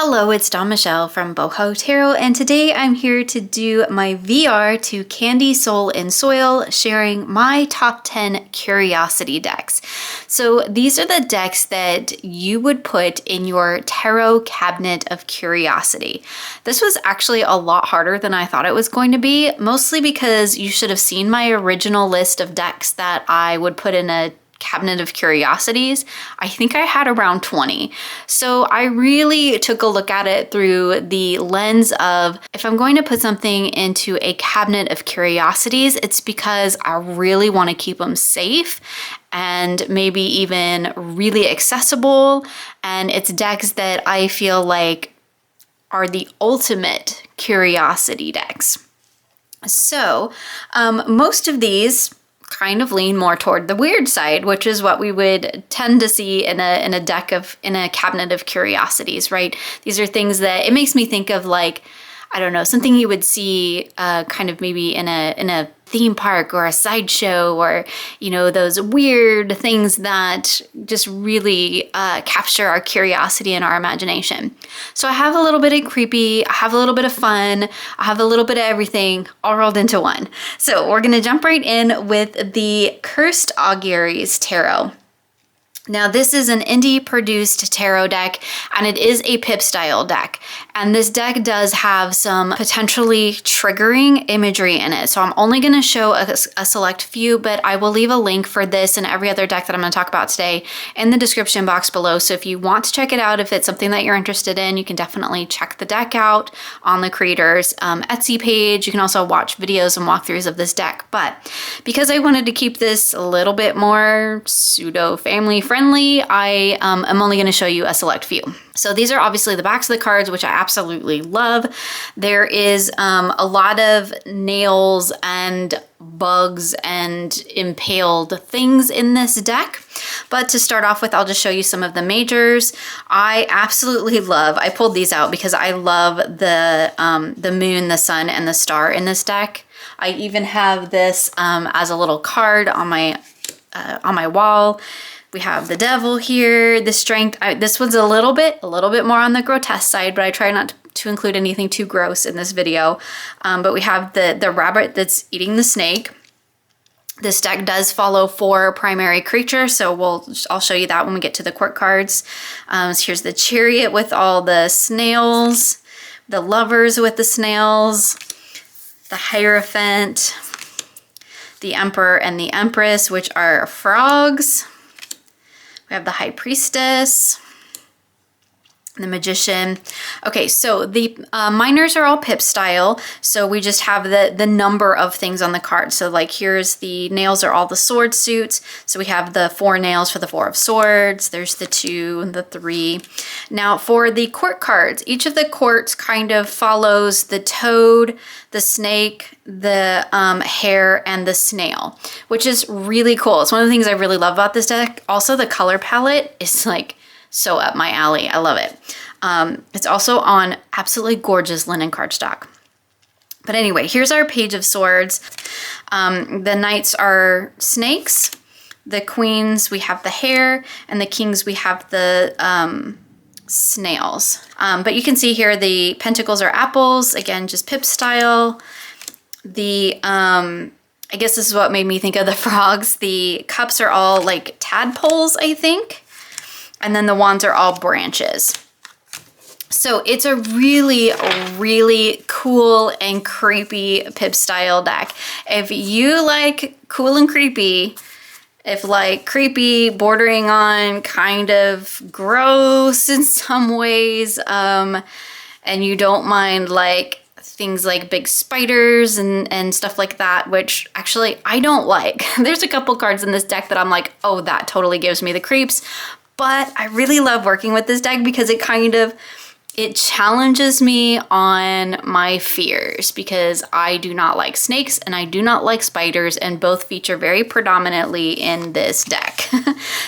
Hello, it's Dawn Michelle from Boho Tarot, and today I'm here to do my VR to Candy, Soul, and Soil, sharing my top 10 curiosity decks. So these are the decks that you would put in your tarot cabinet of curiosity. This was actually a lot harder than I thought it was going to be, mostly because you should have seen my original list of decks that I would put in a cabinet of curiosities. I think I had around 20. So I really took a look at it through the lens of, if I'm going to put something into a cabinet of curiosities, it's because I really want to keep them safe and maybe even really accessible. And it's decks that I feel like are the ultimate curiosity decks. So most of these kind of lean more toward the weird side, which is what we would tend to see in a cabinet of curiosities, right? These are things that it makes me think of, like, I don't know, something you would see kind of maybe in a theme park or a sideshow, or, you know, those weird things that just really capture our curiosity and our imagination. So I have a little bit of creepy, I have a little bit of fun, I have a little bit of everything all rolled into one. So we're gonna jump right in with the Cursed Auguries Tarot. Now, this is an indie-produced tarot deck, and it is a pip style deck. And this deck does have some potentially triggering imagery in it. So I'm only going to show a select few, but I will leave a link for this and every other deck that I'm going to talk about today in the description box below. So if you want to check it out, if it's something that you're interested in, you can definitely check the deck out on the creator's Etsy page. You can also watch videos and walkthroughs of this deck. But because I wanted to keep this a little bit more pseudo-family friendly, I am only going to show you a select few. So these are obviously the backs of the cards, which I absolutely love. There is a lot of nails and bugs and impaled things in this deck. But to start off with, I'll just show you some of the majors. I absolutely love, I pulled these out because I love the moon, the sun, and the star in this deck. I even have this as a little card on my wall. We have the devil here, the strength. This one's a little bit more on the grotesque side, but I try not to include anything too gross in this video. But we have the rabbit that's eating the snake. This deck does follow 4 primary creatures, so I'll show you that when we get to the court cards. So here's the chariot with all the snails, the lovers with the snails, the hierophant, the emperor and the empress, which are frogs. We have the high priestess, the magician. Okay, so the minors are all pip style. So we just have the number of things on the card. So like here's the nails are all the sword suits. So we have the 4 nails for the 4 of swords. There's the 2 and the 3. Now for the court cards, each of the courts kind of follows the toad, the snake, the hare, and the snail, which is really cool. It's one of the things I really love about this deck. Also, the color palette is like so up my alley. I love it. It's also on absolutely gorgeous linen cardstock. But anyway, here's our page of swords. The knights are snakes. The queens, we have the hare, and the kings, we have the snails. But you can see here the pentacles are apples, again, just pip style. The I guess this is what made me think of the frogs. The cups are all like tadpoles, I think. And then the wands are all branches. So it's a really, really cool and creepy pip style deck. If you like cool and creepy, if like creepy bordering on kind of gross in some ways, and you don't mind like things like big spiders and stuff like that, which actually I don't like. There's a couple cards in this deck that I'm like, oh, that totally gives me the creeps. But I really love working with this deck because it challenges me on my fears, because I do not like snakes and I do not like spiders, and both feature very predominantly in this deck.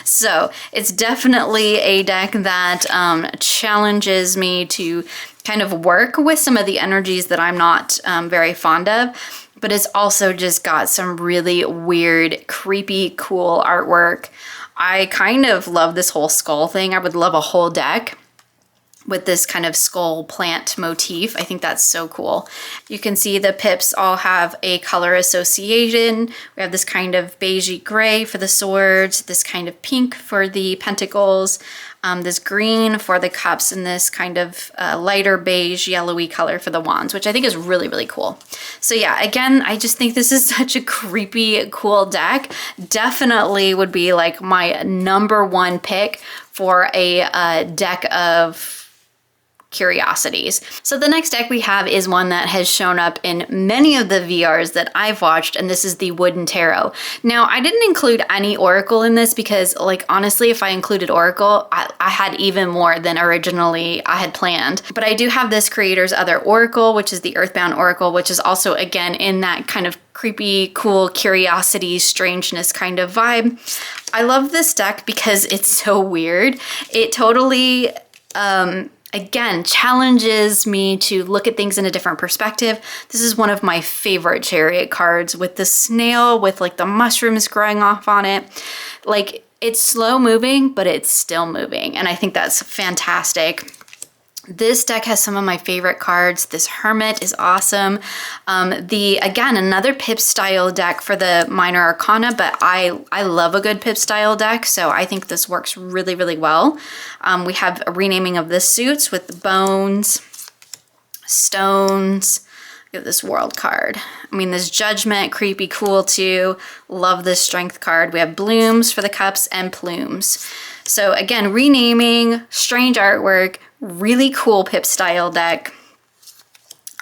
So it's definitely a deck that challenges me to kind of work with some of the energies that I'm not very fond of, but it's also just got some really weird, creepy, cool artwork. I kind of love this whole skull thing. I would love a whole deck with this kind of skull plant motif. I think that's so cool. You can see the pips all have a color association. We have this kind of beigey gray for the swords, this kind of pink for the pentacles, this green for the cups, and this kind of lighter beige yellowy color for the wands, which I think is really, really cool. So yeah, again, I just think this is such a creepy, cool deck. Definitely would be like my #1 pick for a deck of Curiosities. So the next deck we have is one that has shown up in many of the VRs that I've watched, and this is the Wooden Tarot. Now, I didn't include any Oracle in this because, like, honestly, if I included Oracle, I had even more than originally I had planned. But I do have this creator's other Oracle, which is the Earthbound Oracle, which is also, again, in that kind of creepy, cool, curiosity, strangeness kind of vibe. I love this deck because it's so weird. It totally, again, challenges me to look at things in a different perspective. This is one of my favorite Chariot cards with the snail with like the mushrooms growing off on it. Like, it's slow moving, but it's still moving. And I think that's fantastic. This deck has some of my favorite cards. This Hermit is awesome. Again, another Pip style deck for the Minor Arcana, but I love a good Pip style deck, so I think this works really, really well. We have a renaming of the suits with the bones, stones. Look at this World card. I mean, this Judgment, creepy, cool too. Love this Strength card. We have blooms for the cups and plumes. So again, renaming, strange artwork, really cool Pip style deck.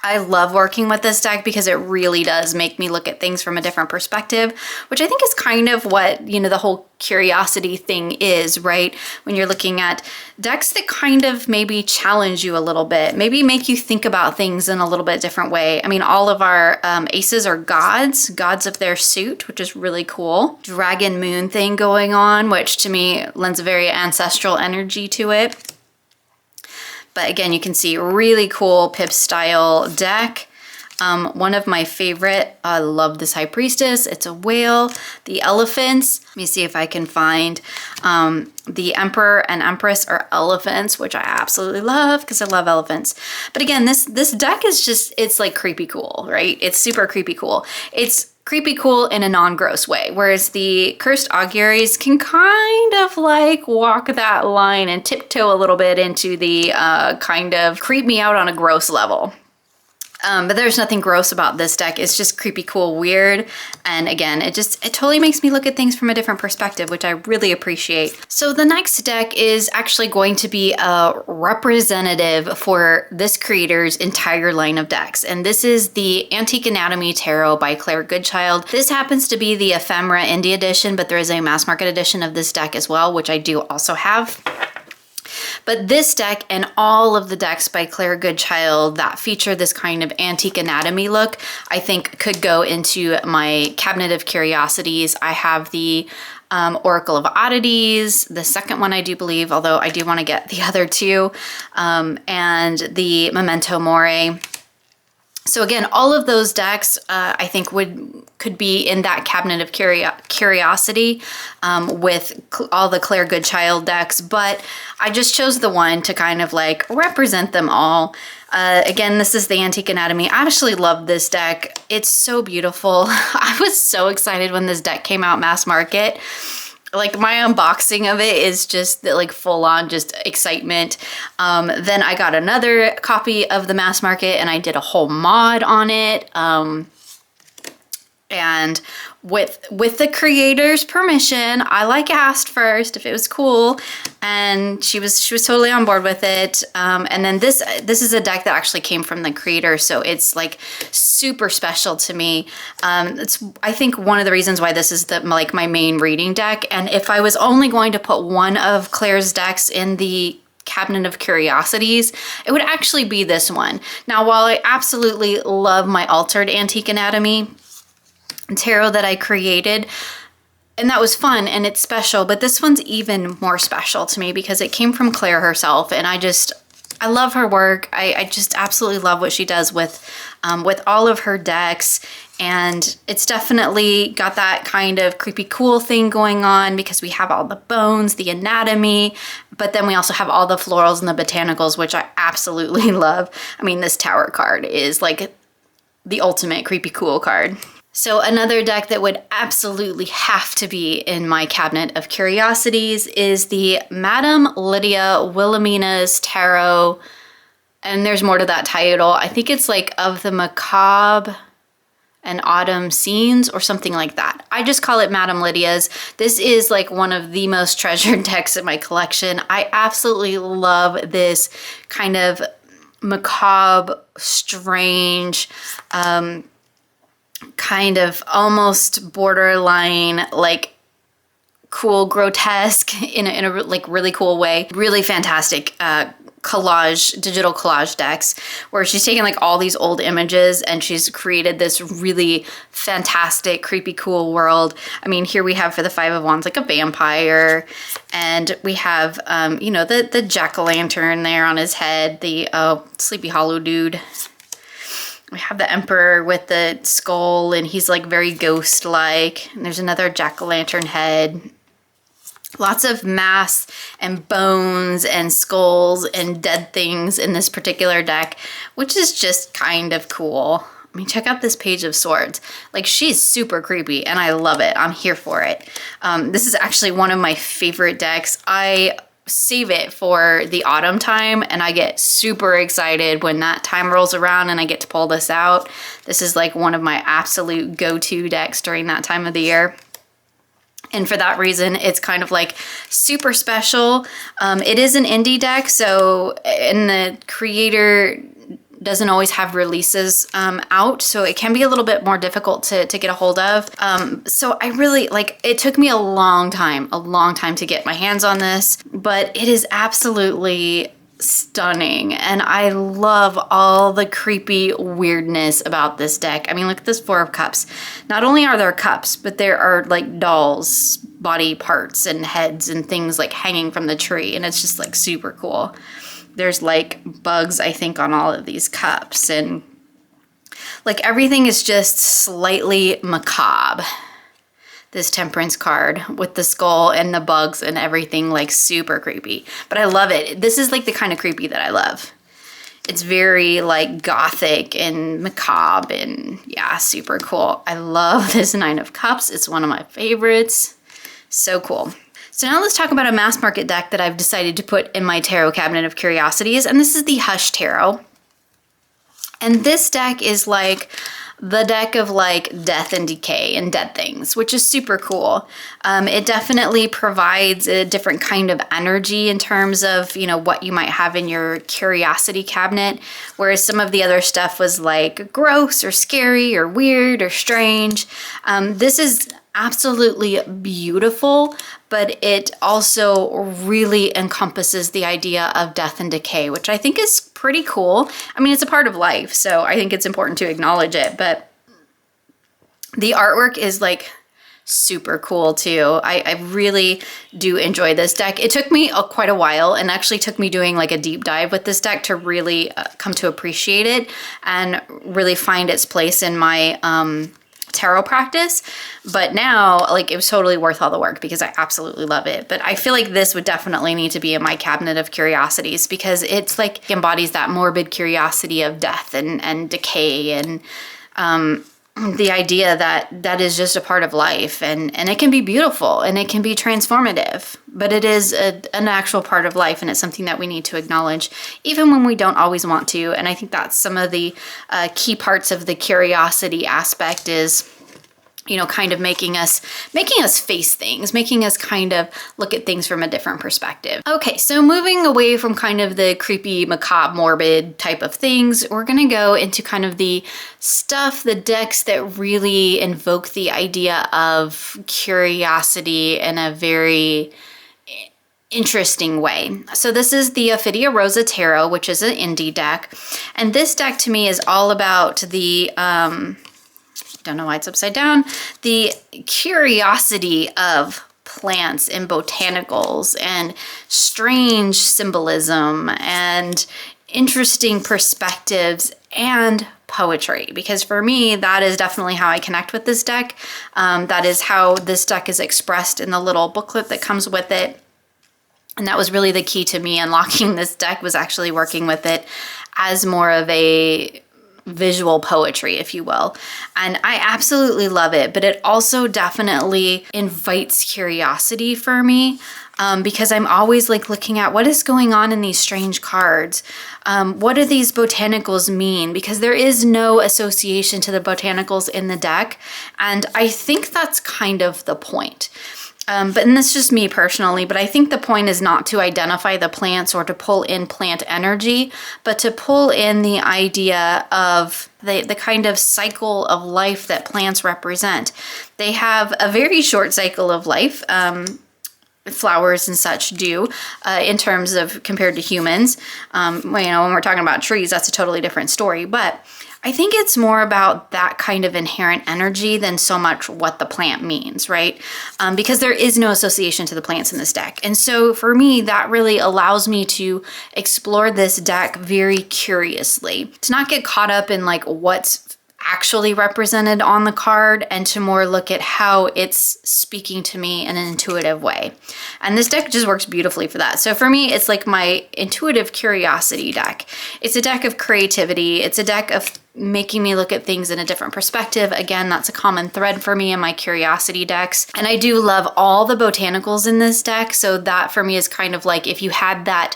I love working with this deck because it really does make me look at things from a different perspective, which I think is kind of what, you know, the whole curiosity thing is, right? When you're looking at decks that kind of maybe challenge you a little bit, maybe make you think about things in a little bit different way. I mean, all of our aces are gods of their suit, which is really cool. Dragon moon thing going on, which to me lends a very ancestral energy to it. But again, you can see really cool Pip style deck. One of my favorite, I love this High Priestess. It's a whale. The elephants, let me see if I can find, the Emperor and Empress are elephants, which I absolutely love because I love elephants. But again, this deck is just, it's like creepy cool, right? It's super creepy cool. It's creepy cool in a non-gross way, whereas the Cursed Auguries can kind of like walk that line and tiptoe a little bit into the kind of creep me out on a gross level. But there's nothing gross about this deck. It's just creepy, cool, weird. And again, it totally makes me look at things from a different perspective, which I really appreciate. So the next deck is actually going to be a representative for this creator's entire line of decks. And this is the Antique Anatomy Tarot by Claire Goodchild. This happens to be the Ephemera Indie edition, but there is a mass market edition of this deck as well, which I do also have. But this deck and all of the decks by Claire Goodchild that feature this kind of antique anatomy look, I think could go into my cabinet of curiosities. I have the Oracle of Oddities, the second one I do believe, although I do want to get the other two, and the Memento Mori. So again, all of those decks I think could be in that cabinet of curiosity with all the Claire Goodchild decks, but I just chose the one to kind of like represent them all. Again, this is the Antique Anatomy. I actually love this deck. It's so beautiful. I was so excited when this deck came out mass market. Like, my unboxing of it is just like full on just excitement. Then I got another copy of the mass market and I did a whole mod on it. And with the creator's permission, I like asked first if it was cool, and she was totally on board with it. And then this is a deck that actually came from the creator, so it's like super special to me. It's, I think, one of the reasons why this is like my main reading deck. And if I was only going to put one of Claire's decks in the cabinet of curiosities, it would actually be this one. Now, while I absolutely love my altered Antique Anatomy tarot that I created, and that was fun and it's special, but this one's even more special to me because it came from Claire herself, and I just I love her work. I just absolutely love what she does with all of her decks. And it's definitely got that kind of creepy cool thing going on because we have all the bones, the anatomy, but then we also have all the florals and the botanicals, which I absolutely love. I mean, this tower card is like the ultimate creepy cool card. So another deck that would absolutely have to be in my cabinet of curiosities is the Madame Lydia Wilhelmina's Tarot. And there's more to that title. I think it's like Of the Macabre and Autumn Scenes or something like that. I just call it Madame Lydia's. This is like one of the most treasured decks in my collection. I absolutely love this kind of macabre, strange, kind of almost borderline like cool grotesque in a like really cool way. Really fantastic collage, digital collage decks where she's taken like all these old images and she's created this really fantastic, creepy, cool world. I mean, here we have for the Five of Wands like a vampire, and we have you know, the jack-o'-lantern there on his head, the Sleepy Hollow dude. We have the Emperor with the skull, and he's like very ghost-like. And there's another jack-o'-lantern head. Lots of mass and bones and skulls and dead things in this particular deck, which is just kind of cool. I mean, check out this Page of Swords. Like, she's super creepy, and I love it. I'm here for it. This is actually one of my favorite decks. I save it for the autumn time, and I get super excited when that time rolls around and I get to pull this out. This is like one of my absolute go-to decks during that time of the year. And for that reason, it's kind of like super special. It is an indie deck, so, and the creator doesn't always have releases out, so it can be a little bit more difficult to get a hold of. So I really, like, it took me a long time to get my hands on this, but it is absolutely stunning, and I love all the creepy weirdness about this deck. I mean, look at this Four of Cups. Not only are there cups, but there are like dolls, body parts and heads and things like hanging from the tree, and it's just like super cool. There's like bugs, I think, on all of these cups, and like everything is just slightly macabre. This Temperance card with the skull and the bugs and everything, like super creepy. But I love it. This is like the kind of creepy that I love. It's very like gothic and macabre and yeah, super cool. I love this Nine of Cups. It's one of my favorites. So cool. So now let's talk about a mass market deck that I've decided to put in my tarot cabinet of curiosities, and this is the Hush Tarot. And this deck is like the deck of like death and decay and dead things, which is super cool. It definitely provides a different kind of energy in terms of, you know, what you might have in your curiosity cabinet, whereas some of the other stuff was like gross or scary or weird or strange. This is absolutely beautiful, but it also really encompasses the idea of death and decay, which I think is pretty cool. I mean, it's a part of life, so I think it's important to acknowledge it, but the artwork is like super cool too. I really do enjoy this deck. It took me quite a while, and actually took me doing like a deep dive with this deck to really come to appreciate it and really find its place in my tarot practice. But now, like, it was totally worth all the work because I absolutely love it. But I feel like this would definitely need to be in my cabinet of curiosities because it's like embodies that morbid curiosity of death and decay and the idea that that is just a part of life, and it can be beautiful and it can be transformative, but it is an actual part of life, and it's something that we need to acknowledge even when we don't always want to. And I think that's some of the key parts of the curiosity aspect is, you know, kind of making us face things, making us kind of look at things from a different perspective. Okay, so moving away from kind of the creepy, macabre, morbid type of things, we're gonna go into kind of the stuff, the decks that really invoke the idea of curiosity in a very interesting way. So this is the Ophidia Rosa Tarot, which is an indie deck. And this deck to me is all about the, don't know why it's upside down, the curiosity of plants and botanicals and strange symbolism and interesting perspectives and poetry, because for me, that is definitely how I connect with this deck. That is how this deck is expressed in the little booklet that comes with it. And that was really the key to me unlocking this deck, was actually working with it as more of a visual poetry, if you will. And I absolutely love it, but it also definitely invites curiosity for me, because I'm always like looking at what is going on in these strange cards. What do these botanicals mean? Because there is no association to the botanicals in the deck. And I think that's kind of the point. And that's just me personally, but I think the point is not to identify the plants or to pull in plant energy, but to pull in the idea of the kind of cycle of life that plants represent. They have a very short cycle of life. Flowers and such do, in terms of compared to humans. When we're talking about trees, that's a totally different story. But I think it's more about that kind of inherent energy than so much what the plant means, right? Because there is no association to the plants in this deck. And so for me, that really allows me to explore this deck very curiously, to not get caught up in like what's actually represented on the card, and to more look at how it's speaking to me in an intuitive way. And this deck just works beautifully for that. So for me, it's like my intuitive curiosity deck. It's a deck of creativity. It's a deck of making me look at things in a different perspective. Again, that's a common thread for me in my curiosity decks. And I do love all the botanicals in this deck. So that for me is kind of like if you had that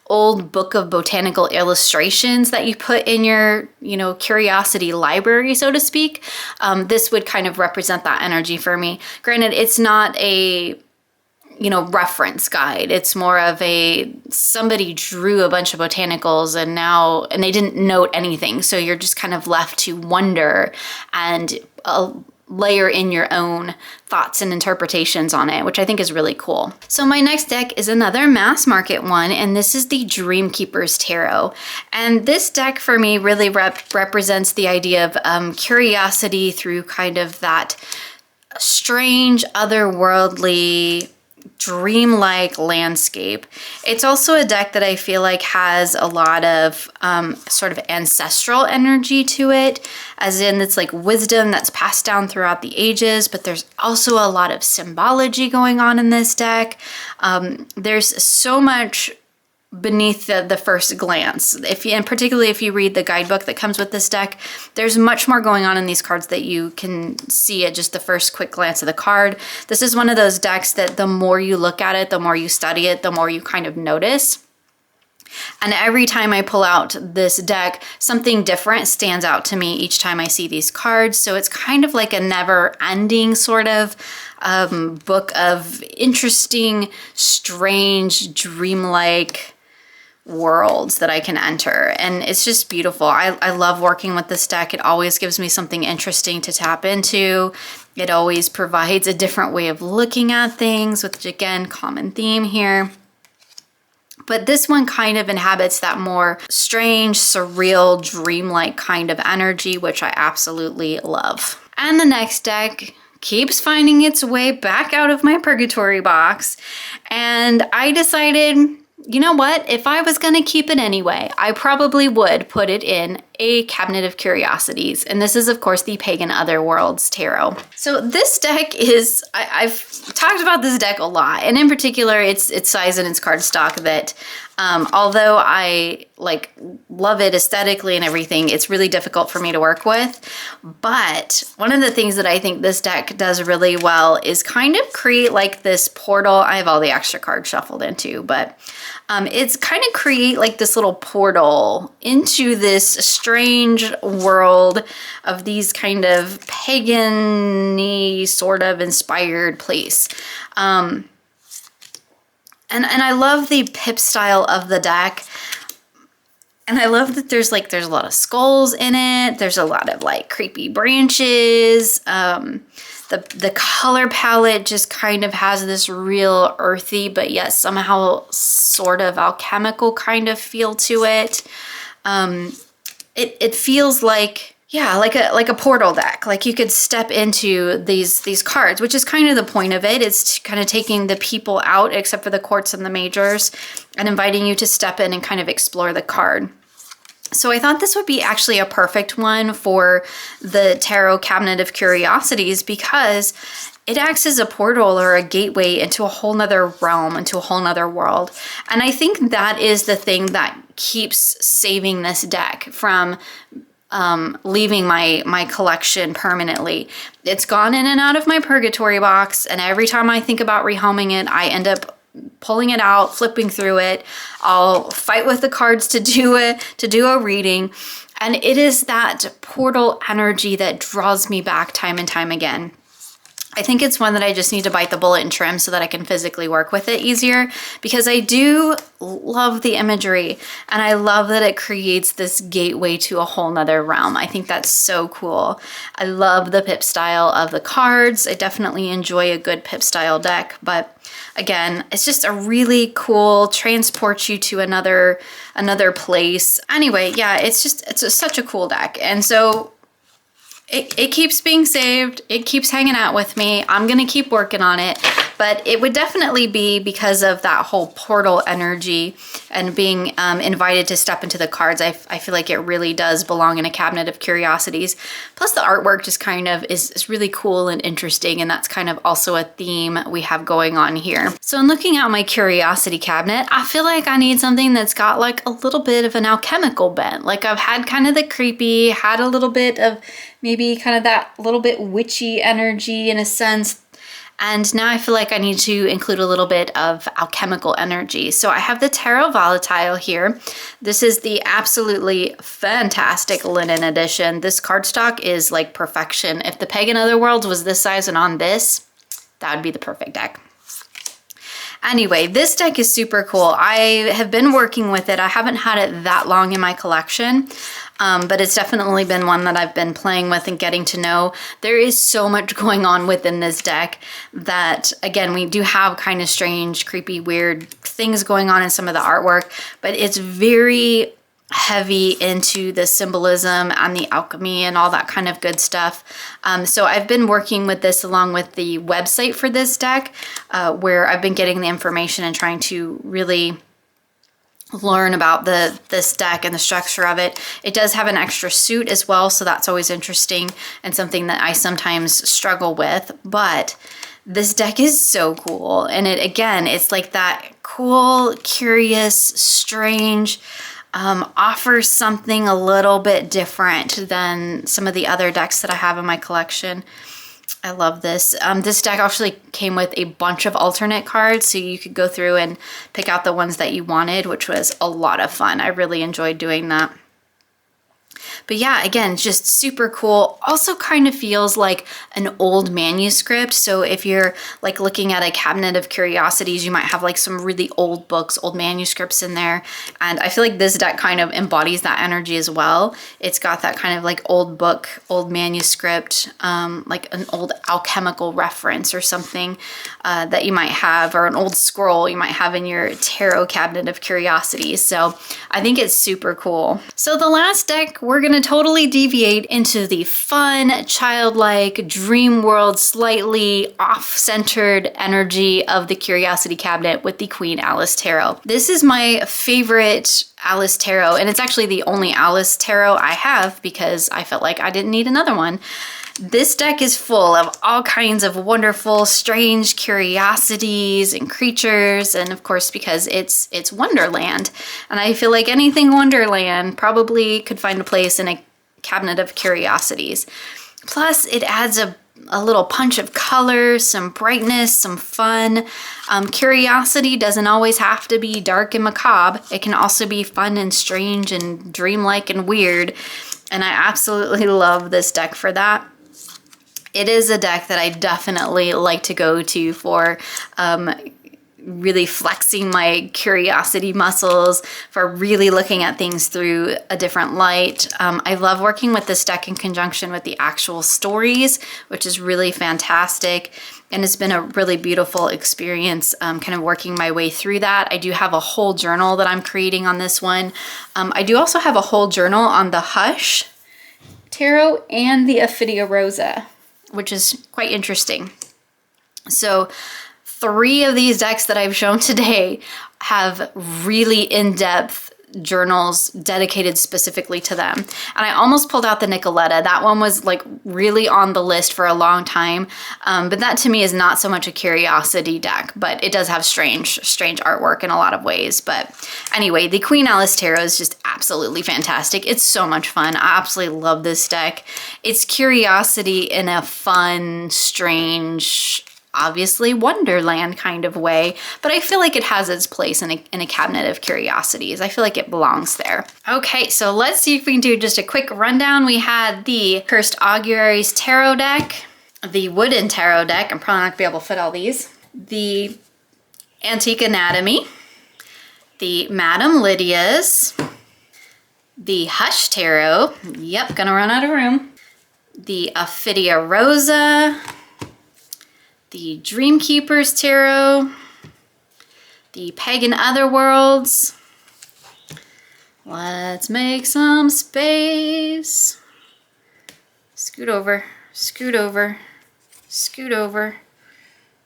old book of botanical illustrations that you put in your, curiosity library, so to speak, this would kind of represent that energy for me. Granted, it's not a, reference guide. It's more of somebody drew a bunch of botanicals and they didn't note anything. So you're just kind of left to wonder and layer in your own thoughts and interpretations on it, which I think is really cool. So my next deck is another mass market one, and this is the Dreamkeeper's Tarot. And this deck for me really represents the idea of curiosity through kind of that strange, otherworldly, dreamlike landscape. It's also a deck that I feel like has a lot of sort of ancestral energy to it, as in it's like wisdom that's passed down throughout the ages, but there's also a lot of symbology going on in this deck. There's so much beneath the first glance. And particularly if you read the guidebook that comes with this deck, there's much more going on in these cards that you can see at just the first quick glance of the card. This is one of those decks that the more you look at it, the more you study it, the more you kind of notice. And every time I pull out this deck, something different stands out to me each time I see these cards. So it's kind of like a never-ending sort of book of interesting, strange, dreamlike worlds that I can enter. And it's just beautiful. I love working with this deck. It always gives me something interesting to tap into. It always provides a different way of looking at things, which again, common theme here. But this one kind of inhabits that more strange, surreal, dreamlike kind of energy, which I absolutely love. And the next deck keeps finding its way back out of my purgatory box. And I decided, you know what? If I was going to keep it anyway, I probably would put it in a cabinet of curiosities. And this is, of course, the Pagan Otherworlds Tarot. So this deck is, I've talked about this deck a lot, and in particular, its size and its card stock that, although I love it aesthetically and everything, it's really difficult for me to work with. But one of the things that I think this deck does really well is kind of create like this portal. I have all the extra cards shuffled into, but it's kind of create like this little portal into this strange world of these kind of pagan-y sort of inspired place. And I love the pip style of the deck. And I love that there's a lot of skulls in it. There's a lot of like creepy branches. The color palette just kind of has this real earthy, but yet somehow sort of alchemical kind of feel to it. It feels like, yeah, like a portal deck. Like you could step into these cards, which is kind of the point of it. It's kind of taking the people out, except for the courts and the majors, and inviting you to step in and kind of explore the card. So I thought this would be actually a perfect one for the Tarot Cabinet of Curiosities, because it acts as a portal or a gateway into a whole nother realm, into a whole nother world. And I think that is the thing that keeps saving this deck from leaving my collection permanently. It's gone in and out of my purgatory box, and every time I think about rehoming it, I end up pulling it out, flipping through it. I'll fight with the cards to do a reading. And it is that portal energy that draws me back time and time again. I think it's one that I just need to bite the bullet and trim so that I can physically work with it easier, because I do love the imagery and I love that it creates this gateway to a whole nother realm. I think that's so cool. I love the pip style of the cards. I definitely enjoy a good pip style deck, but again, it's just a really cool, transports you to another place. Anyway, yeah, it's such a cool deck. And so it keeps being saved. It keeps hanging out with me. I'm going to keep working on it, but it would definitely be because of that whole portal energy and being invited to step into the cards. I feel like it really does belong in a Cabinet of Curiosities. Plus the artwork just kind of is really cool and interesting, and that's kind of also a theme we have going on here. So in looking at my Curiosity cabinet, I feel like I need something that's got like a little bit of an alchemical bent. Like I've had kind of the creepy, had a little bit of maybe kind of that little bit witchy energy in a sense. And now I feel like I need to include a little bit of alchemical energy. So I have the Terra Volatile here. This is the absolutely fantastic linen edition. This cardstock is like perfection. If the Pagan Otherworlds was this size and on this, that would be the perfect deck. Anyway, this deck is super cool. I have been working with it. I haven't had it that long in my collection, but it's definitely been one that I've been playing with and getting to know. There is so much going on within this deck that, again, we do have kind of strange, creepy, weird things going on in some of the artwork, but it's very heavy into the symbolism and the alchemy and all that kind of good stuff. So I've been working with this along with the website for this deck, where I've been getting the information and trying to really learn about this deck and the structure of it. It does have an extra suit as well, so that's always interesting and something that I sometimes struggle with, but this deck is so cool. And it, again, it's like that cool, curious, strange, offers something a little bit different than some of the other decks that I have in my collection. I love this. This deck actually came with a bunch of alternate cards, so you could go through and pick out the ones that you wanted, which was a lot of fun. I really enjoyed doing that. But yeah, again, just super cool. Also kind of feels like an old manuscript. So if you're like looking at a Cabinet of Curiosities, you might have like some really old books, old manuscripts in there. And I feel like this deck kind of embodies that energy as well. It's got that kind of like old book, old manuscript, like an old alchemical reference or something that you might have, or an old scroll you might have in your Tarot Cabinet of Curiosities. So I think it's super cool. So the last deck, we're going to totally deviate into the fun, childlike, dream world, slightly off-centered energy of the Curiosity cabinet with the Queen Alice Tarot. This is my favorite Alice Tarot, and it's actually the only Alice Tarot I have because I felt like I didn't need another one. This deck is full of all kinds of wonderful, strange curiosities and creatures, and of course because it's Wonderland. And I feel like anything Wonderland probably could find a place in a Cabinet of Curiosities. Plus, it adds a little punch of color, some brightness, some fun. Curiosity doesn't always have to be dark and macabre. It can also be fun and strange and dreamlike and weird. And I absolutely love this deck for that. It is a deck that I definitely like to go to for really flexing my curiosity muscles, for really looking at things through a different light. I love working with this deck in conjunction with the actual stories, which is really fantastic. And it's been a really beautiful experience kind of working my way through that. I do have a whole journal that I'm creating on this one. I do also have a whole journal on the Hush Tarot and the Ophidia Rosa, which is quite interesting. So 3 of these decks that I've shown today have really in-depth journals dedicated specifically to them. And I almost pulled out the Nicoletta. That one was like really on the list for a long time. But that to me is not so much a curiosity deck, but it does have strange artwork in a lot of ways. But anyway, the Queen Alice Tarot is just absolutely fantastic. It's so much fun. I absolutely love this deck. It's curiosity in a fun, strange, obviously Wonderland kind of way, but I feel like it has its place in a cabinet of curiosities. I feel like it belongs there. Okay, so let's see if we can do just a quick rundown. We had the Cursed Auguries Tarot deck, the Wooden Tarot deck. I'm probably not gonna be able to fit all these. The Antique Anatomy, the Madame Lydia's, the Hush Tarot. Yep, gonna run out of room. The Ophidia Rosa, the Dreamkeeper's Tarot, the Pagan Otherworlds. Let's make some space. Scoot over, scoot over, scoot over.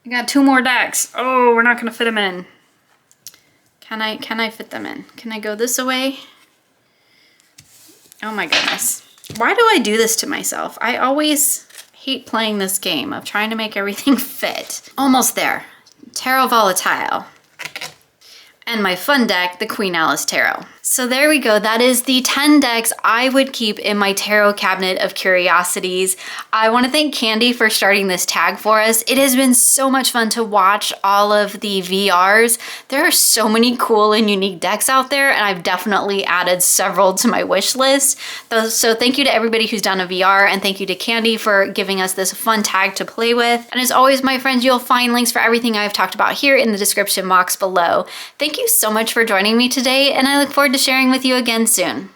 I got 2 more decks. Oh, we're not gonna fit them in. Can I fit them in? Can I go this way? Oh my goodness. Why do I do this to myself? I always hate playing this game of trying to make everything fit. Almost there. Terra Volatile. And my fun deck, the Queen Alice Tarot. So there we go. That is the 10 decks I would keep in my tarot cabinet of curiosities. I want to thank Candy for starting this tag for us. It has been so much fun to watch all of the VRs. There are so many cool and unique decks out there, and I've definitely added several to my wish list. So thank you to everybody who's done a VR, and thank you to Candy for giving us this fun tag to play with. And as always, my friends, you'll find links for everything I've talked about here in the description box below. Thank you so much for joining me today, and I look forward to sharing with you again soon.